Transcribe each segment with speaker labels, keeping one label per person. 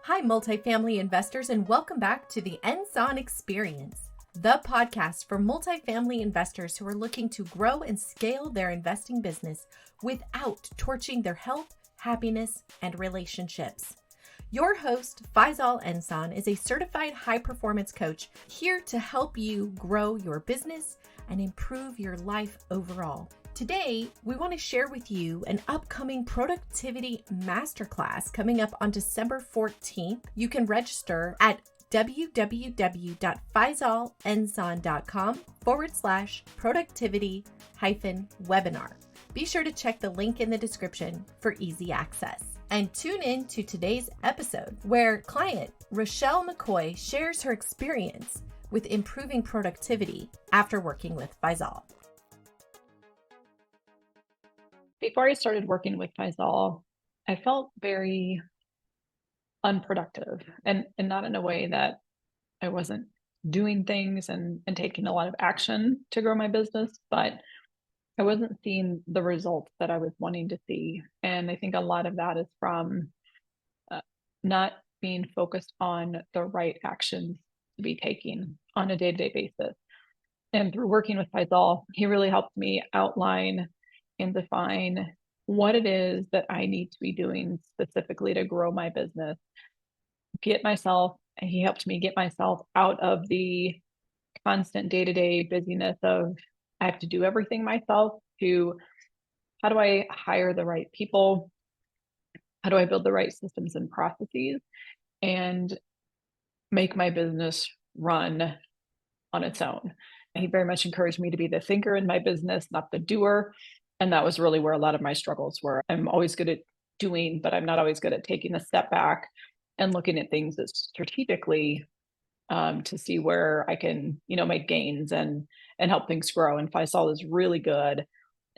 Speaker 1: Hi, multifamily investors, and welcome back to the Enson Experience, the podcast for multifamily investors who are looking to grow and scale their investing business without torching their health, happiness, and relationships. Your host, Faisal Enson, is a certified high-performance coach here to help you grow your business and improve your life overall. Today, we want to share with you an upcoming productivity masterclass coming up on December 14th. You can register at www.faisalenzon.com/productivity-webinar. Be sure to check the link in the description for easy access. And tune in to today's episode where client Roschelle McCoy shares her experience with improving productivity after working with Faisal.
Speaker 2: Before I started working with Faisal, I felt very unproductive and not in a way that I wasn't doing things and taking a lot of action to grow my business, but I wasn't seeing the results that I was wanting to see. And I think a lot of that is from not being focused on the right actions to be taking on a day-to-day basis. And through working with Faisal, he really helped me outline and define what it is that I need to be doing specifically to grow my business. He helped me get myself out of the constant day-to-day busyness of I have to do everything myself to how do I hire the right people? How do I build the right systems and processes and make my business run on its own? He very much encouraged me to be the thinker in my business, not the doer. And that was really where a lot of my struggles were. I'm always good at doing, but I'm not always good at taking a step back and looking at things strategically to see where I can, make gains and help things grow. And Faisal is really good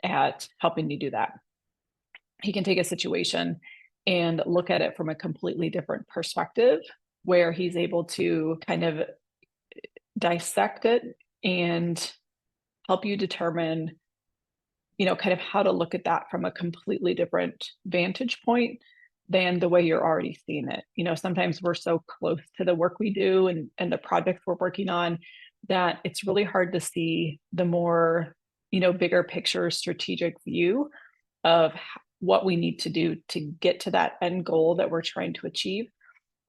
Speaker 2: at helping me do that. He can take a situation and look at it from a completely different perspective, where he's able to kind of dissect it and help you determine, kind of how to look at that from a completely different vantage point than the way you're already seeing it. Sometimes we're so close to the work we do and the projects we're working on that it's really hard to see the more, bigger picture strategic view of what we need to do to get to that end goal that we're trying to achieve.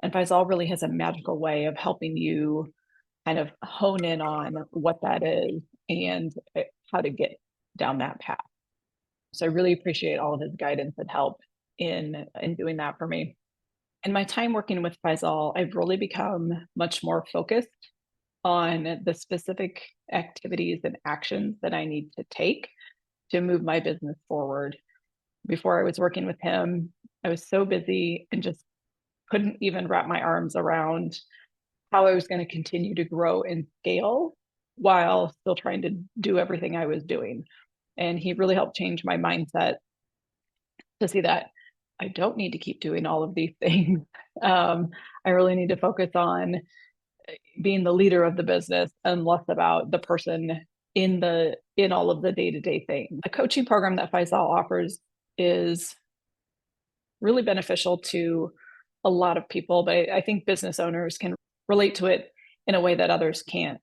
Speaker 2: And Faisal really has a magical way of helping you kind of hone in on what that is and how to get down that path. So I really appreciate all of his guidance and help in doing that for me. In my time working with Faisal, I've really become much more focused on the specific activities and actions that I need to take to move my business forward. Before I was working with him, I was so busy and just couldn't even wrap my arms around how I was going to continue to grow and scale while still trying to do everything I was doing. And he really helped change my mindset to see that I don't need to keep doing all of these things. I really need to focus on being the leader of the business and less about the person in all of the day-to-day things. A coaching program that Faisal offers is really beneficial to a lot of people, but I think business owners can relate to it in a way that others can't.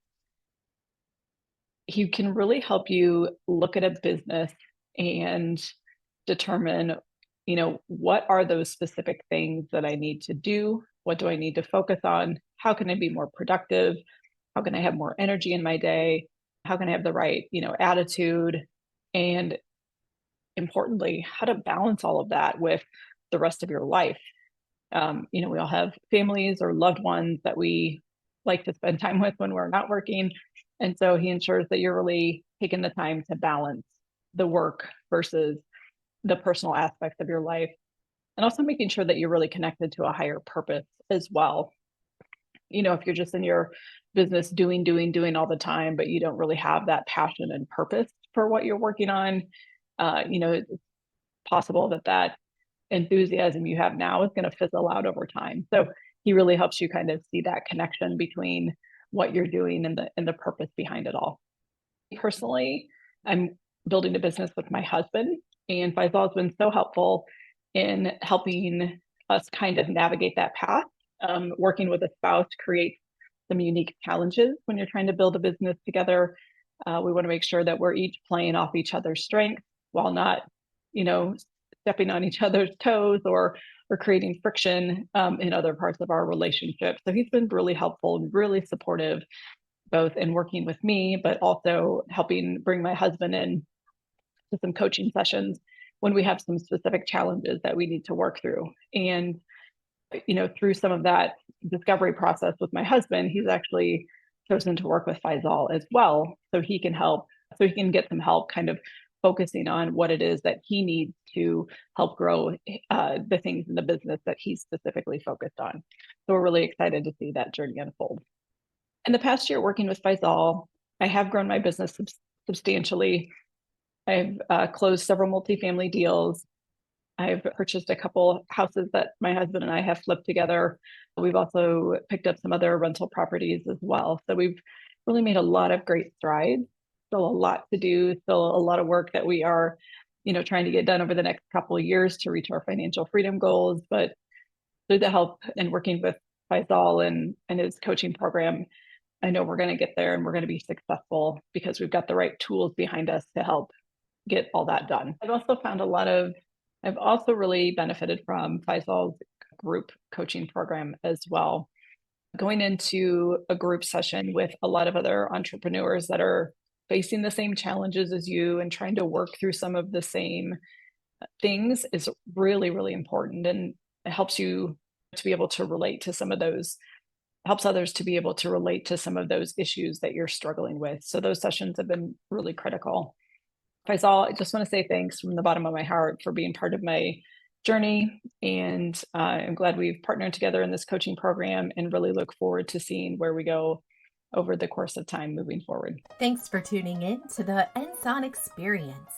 Speaker 2: He can really help you look at a business and determine, what are those specific things that I need to do? What do I need to focus on? How can I be more productive? How can I have more energy in my day? How can I have the right, attitude? And importantly, how to balance all of that with the rest of your life. We all have families or loved ones that we like to spend time with when we're not working. And so he ensures that you're really taking the time to balance the work versus the personal aspects of your life. And also making sure that you're really connected to a higher purpose as well. If you're just in your business doing all the time, but you don't really have that passion and purpose for what you're working on, it's possible that enthusiasm you have now is going to fizzle out over time. So he really helps you kind of see that connection between what you're doing and the purpose behind it all. Personally, I'm building a business with my husband, and Faisal has been so helpful in helping us kind of navigate that path working with a spouse creates some unique challenges when you're trying to build a business together. We want to make sure that we're each playing off each other's strengths while not, stepping on each other's toes or creating friction in other parts of our relationship. So he's been really helpful and really supportive, both in working with me, but also helping bring my husband in to some coaching sessions when we have some specific challenges that we need to work through. And through some of that discovery process with my husband, he's actually chosen to work with Faisal as well, so he can get some help kind of focusing on what it is that he needs to help grow the things in the business that he's specifically focused on. So we're really excited to see that journey unfold. In the past year working with Faisal, I have grown my business substantially. I've closed several multifamily deals. I've purchased a couple houses that my husband and I have flipped together. We've also picked up some other rental properties as well. So we've really made a lot of great strides. Still a lot to do, still a lot of work that we are, trying to get done over the next couple of years to reach our financial freedom goals. But through the help and working with Faisal and his coaching program, I know we're going to get there and we're going to be successful because we've got the right tools behind us to help get all that done. I've also really benefited from Faisal's group coaching program as well. Going into a group session with a lot of other entrepreneurs that are facing the same challenges as you and trying to work through some of the same things is really, really important. And it helps you to be able to relate to some of those, helps others to be able to relate to some of those issues that you're struggling with. So those sessions have been really critical. Faisal, I just want to say thanks from the bottom of my heart for being part of my journey. And I'm glad we've partnered together in this coaching program and really look forward to seeing where we go over the course of time moving forward.
Speaker 1: Thanks for tuning in to the Enson Experience.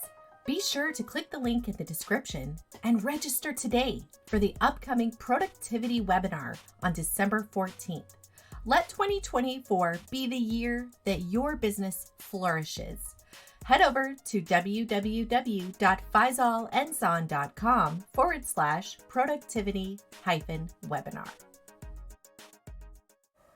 Speaker 1: Be sure to click the link in the description and register today for the upcoming productivity webinar on December 14th. Let 2024 be the year that your business flourishes. Head over to www.faisalenson.com/productivity-webinar.